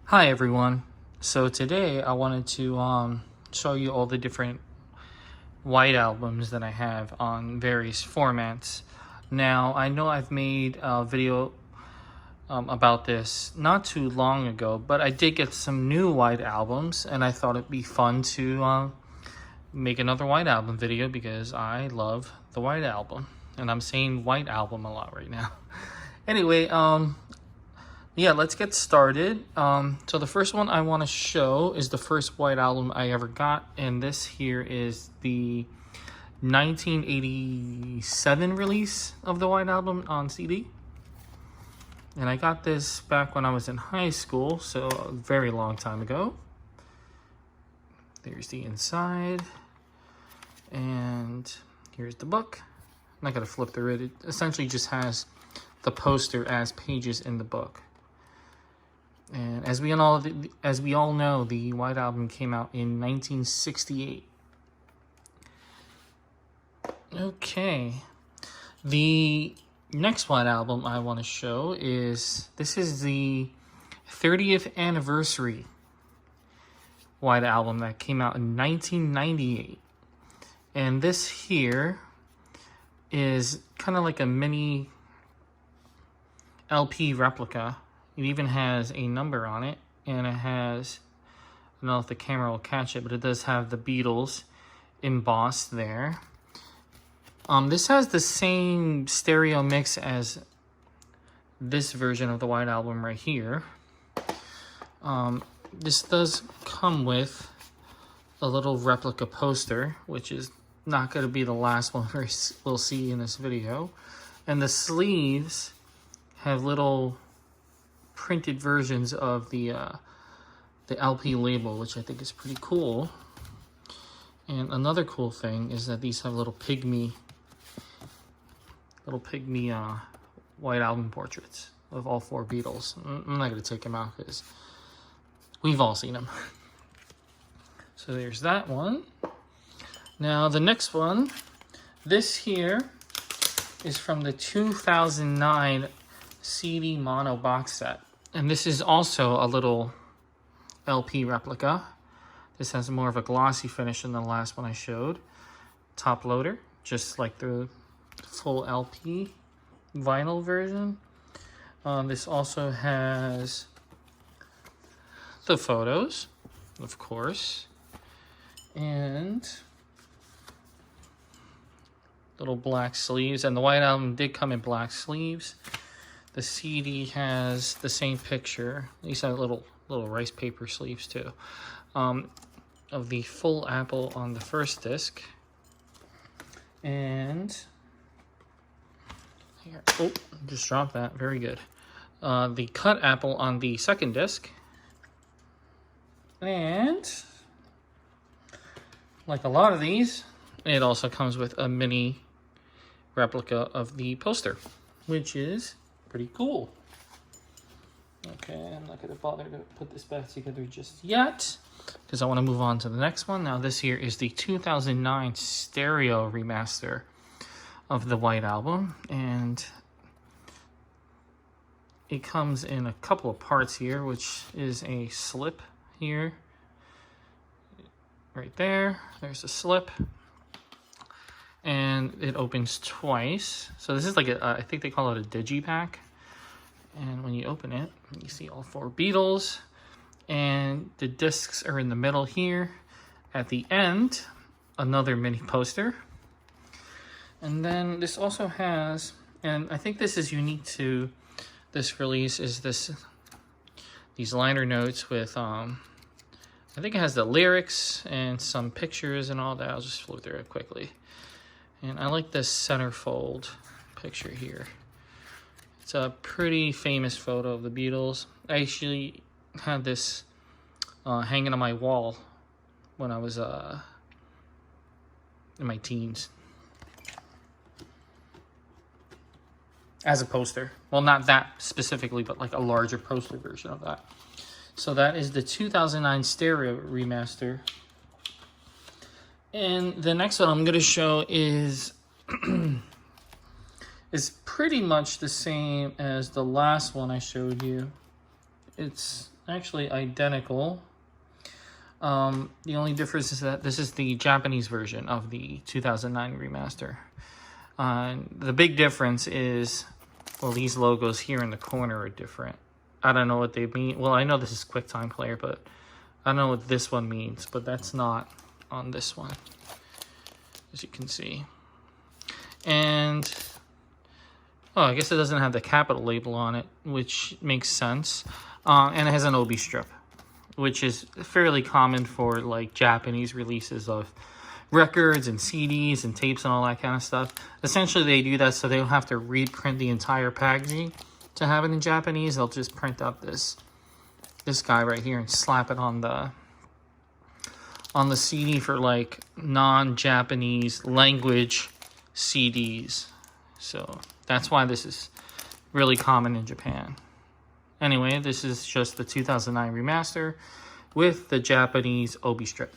Hi everyone. So today I wanted to show you all the different white albums that I have on various formats. Now I know I've made a video about this not too long ago, but I did get some new white albums and I thought it'd be fun to make another white album video because I love the white album. And I'm saying white album a lot right now. Anyway, yeah, let's get started. So the first one I want to show is the first white album I ever got, and this here is the 1987 release of the white album on CD. And I got this back when I was in high school, so a very long time ago. There's the inside, and here's the book. I'm not gonna flip through it. It essentially just has the poster as pages in the book. And as we all know, the White Album came out in 1968. Okay, the next White Album I want to show is the 30th anniversary White Album that came out in 1998, and this here is kind of like a mini LP replica. It even has a number on it, and it has, I don't know if the camera will catch it, but it does have the Beatles embossed there. This has the same stereo mix as this version of the White Album right here. This does come with a little replica poster, which is not going to be the last one we'll see in this video. And the sleeves have little printed versions of the LP label, which I think is pretty cool. And another cool thing is that these have little pygmy White Album portraits of all four Beatles. I'm not going to take them out because we've all seen them. So there's that one. Now the next one, this here is from the 2009 CD mono box set. And this is also a little LP replica. This has more of a glossy finish than the last one I showed. Top loader, just like the full LP vinyl version. This also has the photos, of course, and little black sleeves. And the White Album did come in black sleeves. The CD has the same picture. These have little rice paper sleeves too, of the full apple on the first disc, and here, oh, just dropped that. Very good. The cut apple on the second disc, and like a lot of these, it also comes with a mini replica of the poster, which is pretty cool. Okay, I'm not going to bother to put this back together just yet because I want to move on to the next one. Now this here is the 2009 stereo remaster of the White Album, and it comes in a couple of parts here, which is a slip here. Right there, there's a slip. And it opens twice. So this is like I think they call it a digipack. And when you open it, you see all four Beatles. And the discs are in the middle here. At the end, another mini poster. And then this also has, and I think this is unique to this release, is these liner notes with, I think it has the lyrics and some pictures and all that. I'll just flip through it quickly. And I like this centerfold picture here. It's a pretty famous photo of the Beatles. I actually had this hanging on my wall when I was in my teens. As a poster. Well, not that specifically, but like a larger poster version of that. So that is the 2009 stereo remaster. And the next one I'm going to show is pretty much the same as the last one I showed you. it's actually identical. The only difference is that this is the Japanese version of the 2009 remaster. The big difference is, well, these logos here in the corner are different. I don't know what they mean. Well, I know this is QuickTime Player, but I don't know what this one means, but that's not on this one, as you can see. And, oh, I guess it doesn't have the capital label on it, which makes sense. And it has an obi strip, which is fairly common for like Japanese releases of records and CDs and tapes and all that kind of stuff. Essentially, they do that so they don't have to reprint the entire packaging to have it in Japanese. They'll just print out this guy right here and slap it on the CD for like non-Japanese language CDs. So that's why this is really common in Japan. Anyway, this is just the 2009 remaster with the Japanese obi strip.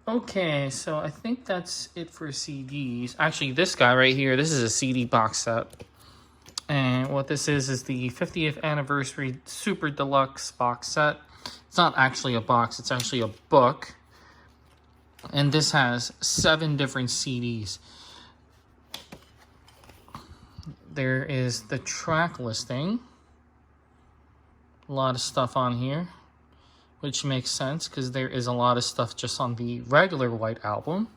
Okay, so I think that's it for CDs. Actually, this guy right here, this is a CD box set. And what this is the 50th anniversary super deluxe box set. It's not actually a box, it's actually a book. And this has 7 different CDs. There is the track listing. A lot of stuff on here, which makes sense because there is a lot of stuff just on the regular White Album.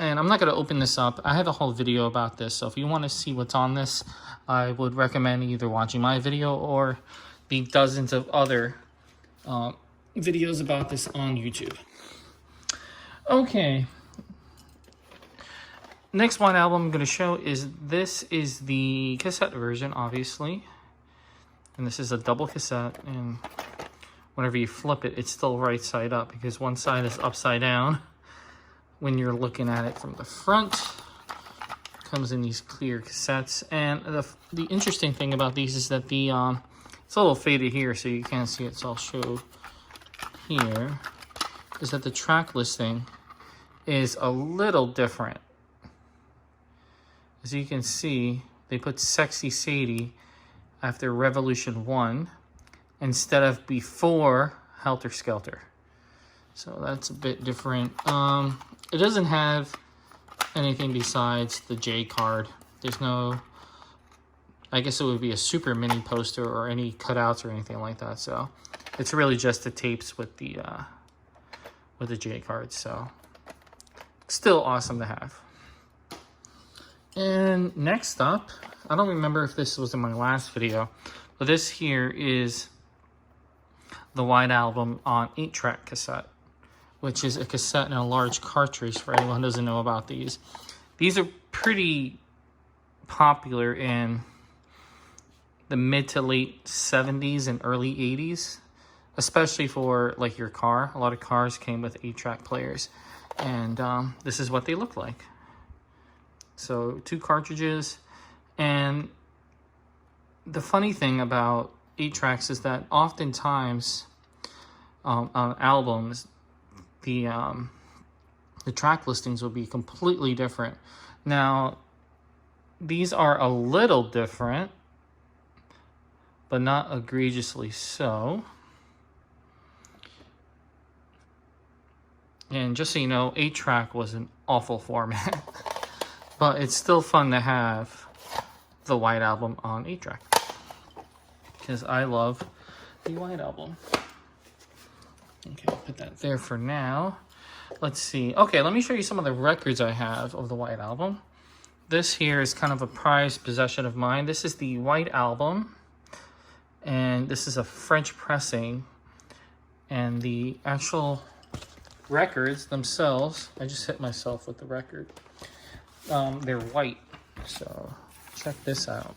And I'm not going to open this up. I have a whole video about this, so if you want to see what's on this, I would recommend either watching my video or the dozens of other videos about this on YouTube. Okay. Next White Album I'm going to show is the cassette version, obviously. And this is a double cassette, and whenever you flip it, it's still right side up because one side is upside down when you're looking at it from the front. It comes in these clear cassettes, and the interesting thing about these is that it's a little faded here, so you can't see it, so I'll show here, is that the track listing is a little different. As you can see, they put Sexy Sadie after Revolution 1 instead of before Helter Skelter. So that's a bit different. It doesn't have anything besides the J card. There's no, I guess it would be a super mini poster or any cutouts or anything like that. So it's really just the tapes with the J card. So still awesome to have. And next up, I don't remember if this was in my last video, but this here is the White Album on 8-track cassette, which is a cassette and a large cartridge for anyone who doesn't know about these. These are pretty popular in the mid to late 70s and early 80s, especially for like your car. A lot of cars came with 8-track players, and this is what they look like. So 2 cartridges, and the funny thing about 8-tracks is that oftentimes on albums, the track listings will be completely different. Now, these are a little different, but not egregiously so. And just so you know, 8-track was an awful format. But it's still fun to have the White Album on 8-track, because I love the White Album. Okay, I'll put that there for now. Let's see. Okay, let me show you some of the records I have of the White Album. This here is kind of a prized possession of mine. This is the White Album, and this is a French pressing. And the actual records themselves, I just hit myself with the record. They're white, so check this out.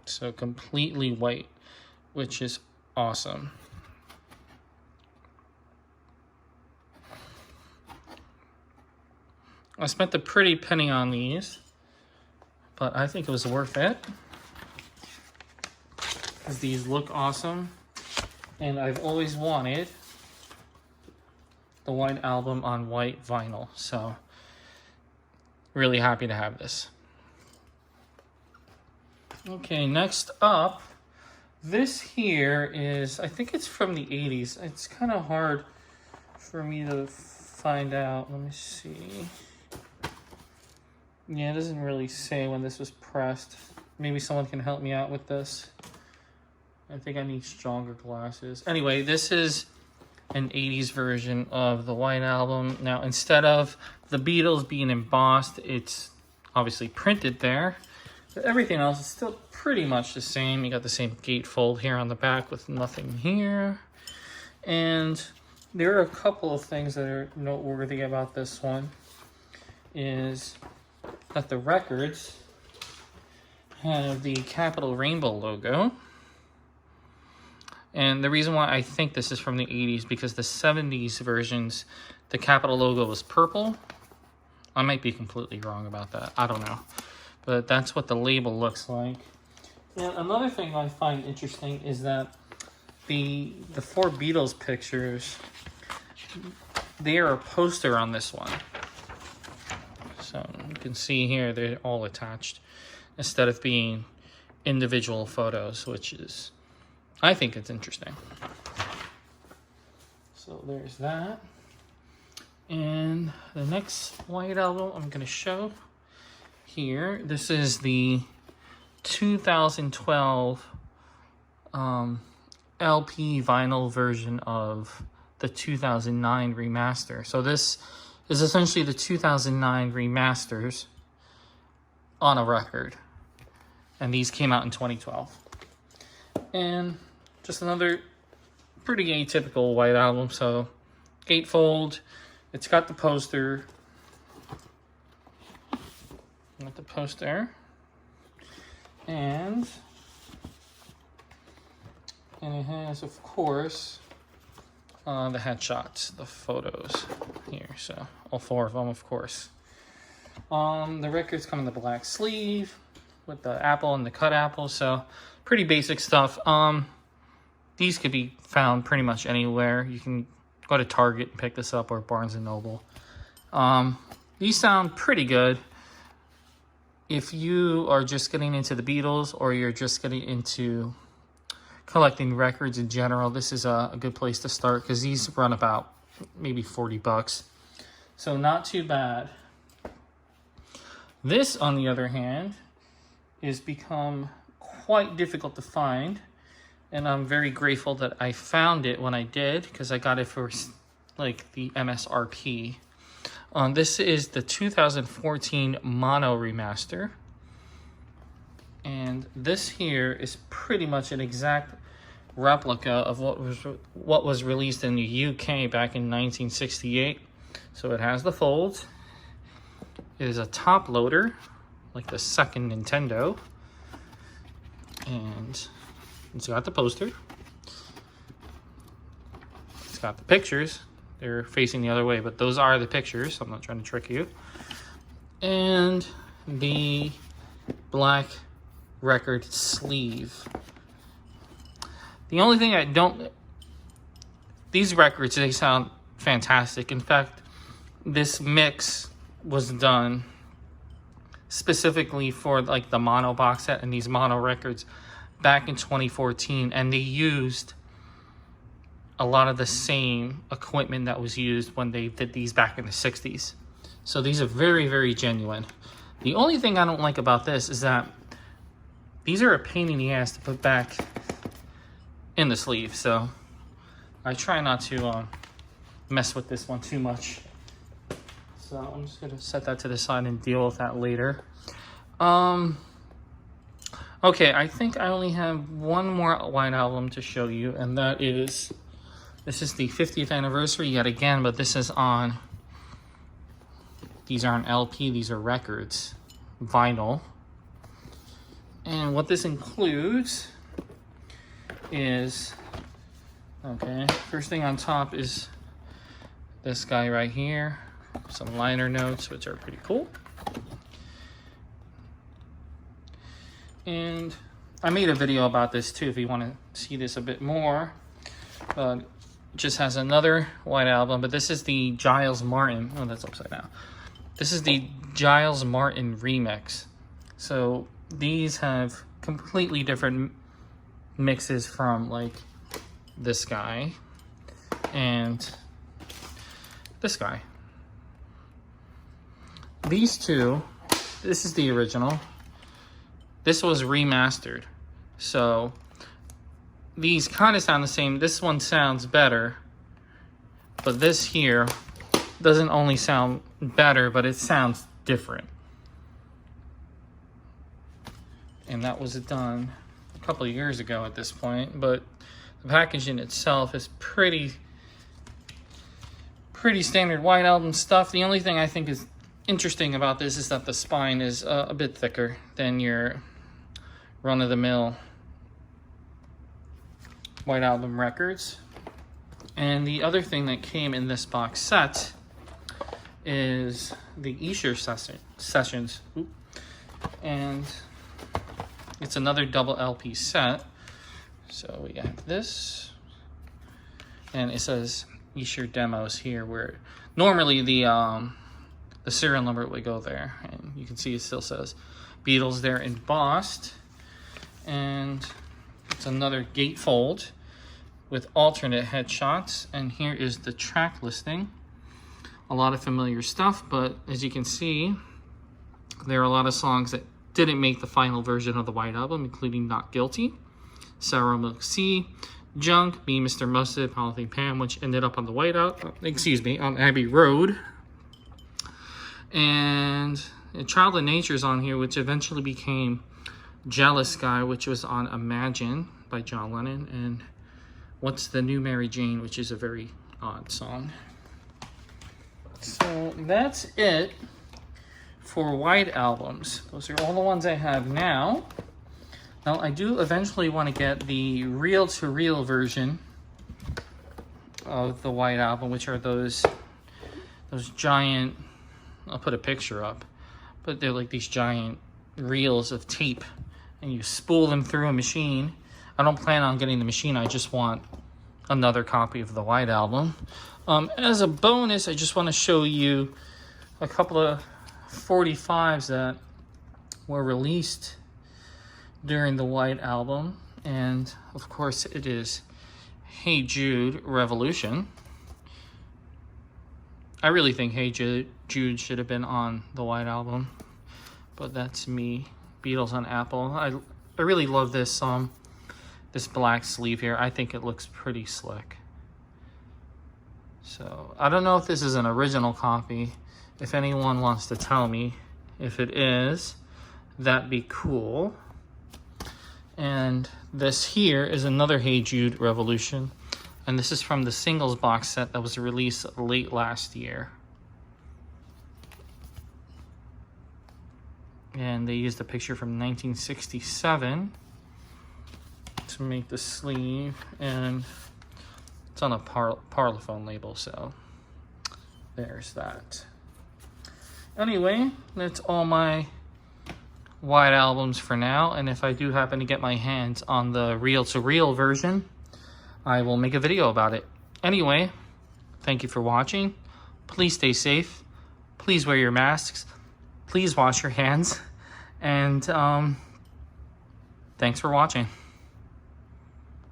So completely white, which is awesome. I spent a pretty penny on these, but I think it was worth it, because these look awesome, and I've always wanted the White Album on white vinyl, so really happy to have this. Okay, next up, this here is, I think it's from the 80s. It's kind of hard for me to find out. Let me see. Yeah, it doesn't really say when this was pressed. Maybe someone can help me out with this. I think I need stronger glasses. Anyway, this is an 80s version of the White Album. Now, instead of the Beatles being embossed, it's obviously printed there. But everything else is still pretty much the same. You got the same gatefold here on the back with nothing here. And there are a couple of things that are noteworthy about this one. Is that the records have the Capitol Rainbow logo. And the reason why I think this is from the 80s, because the 70s versions, the Capitol logo was purple. I might be completely wrong about that. I don't know. But that's what the label looks like. And another thing I find interesting is that the 4 Beatles pictures, they are a poster on this one. So you can see here, they're all attached instead of being individual photos, which is, I think it's interesting. So there's that. And the next White Album I'm going to show here, this is the 2012 LP vinyl version of the 2009 remaster. So this is essentially the 2009 remasters on a record. And these came out in 2012. And just another pretty atypical White Album. So gatefold, it's got the poster. Got the poster. And it has, of course, the headshots, the photos here. So all 4 of them, of course. The records come in the black sleeve with the apple and the cut apple. So pretty basic stuff. These could be found pretty much anywhere. You can go to Target and pick this up, or Barnes & Noble. These sound pretty good. If you are just getting into the Beatles, or you're just getting into collecting records in general, this is a good place to start, because these run about maybe $40. So not too bad. This, on the other hand, is become quite difficult to find. And I'm very grateful that I found it when I did, because I got it for like the MSRP. This is the 2014 Mono Remaster. And this here is pretty much an exact replica of what was released in the UK back in 1968. So it has the folds. It is a top loader, like the second Nintendo. And it's got the poster. It's got the pictures. They're facing the other way, but those are the pictures. I'm not trying to trick you. And the black record sleeve. The only thing I don't... These records, they sound fantastic. In fact, this mix was done specifically for like the mono box set and these mono records back in 2014, and they used a lot of the same equipment that was used when they did these back in the 60s. So these are very, very genuine. The only thing I don't like about this is that these are a pain in the ass to put back in the sleeve. So I try not to mess with this one too much. So I'm just gonna set that to the side and deal with that later. Okay, I think I only have one more White Album to show you, and that is, this is the 50th anniversary yet again, but this is on, these aren't LP, these are records, vinyl. And what this includes is, okay, first thing on top is this guy right here, some liner notes, which are pretty cool. And I made a video about this too, if you want to see this a bit more. It just has another White Album, but this is the Giles Martin. Oh, that's upside down. This is the Giles Martin remix. So these have completely different mixes from like this guy and this guy. These two, this is the original. This was remastered. So these kind of sound the same. This one sounds better, but this here doesn't only sound better, but it sounds different. And that was done a couple of years ago at this point, but the packaging itself is pretty standard White Album stuff. The only thing I think is interesting about this is that the spine is a bit thicker than your run-of-the-mill White Album records. And the other thing that came in this box set is the Esher Sessions. Oop. And it's another double LP set. So we have this, and it says Esher Demos here, where normally the serial number would go there, and you can see it still says Beatles there embossed. And it's another gatefold with alternate headshots, and here is the track listing. A lot of familiar stuff, but as you can see, there are a lot of songs that didn't make the final version of the White Album, including Not Guilty, Sour Milk Sea, Junk, Me, Mr. Mustard, Polythene Pam, which ended up on the White Album, on Abbey Road. And Child of Nature's on here, which eventually became Jealous Guy, which was on Imagine by John Lennon, and What's the New Mary Jane, which is a very odd song. So that's it for White Albums. Those are all the ones I have now. Now, I do eventually want to get the reel-to-reel version of the White Album, which are those giant, I'll put a picture up, but they're like these giant reels of tape, and you spool them through a machine. I don't plan on getting the machine, I just want another copy of the White Album. As a bonus, I just want to show you a couple of 45s that were released during the White Album, and of course it is Hey Jude Revolution. I really think Hey Jude should have been on the White Album, but that's me. Beatles on Apple. I really love this this black sleeve here. I think it looks pretty slick. So I don't know if this is an original copy. If anyone wants to tell me if it is, that'd be cool. And this here is another Hey Jude Revolution, and this is from the singles box set that was released late last year. And they used a picture from 1967 to make the sleeve, and it's on a Parlophone label, so there's that. Anyway, that's all my White Albums for now, and if I do happen to get my hands on the reel-to-reel version, I will make a video about it. Anyway, thank you for watching. Please stay safe. Please wear your masks. Please wash your hands. And thanks for watching.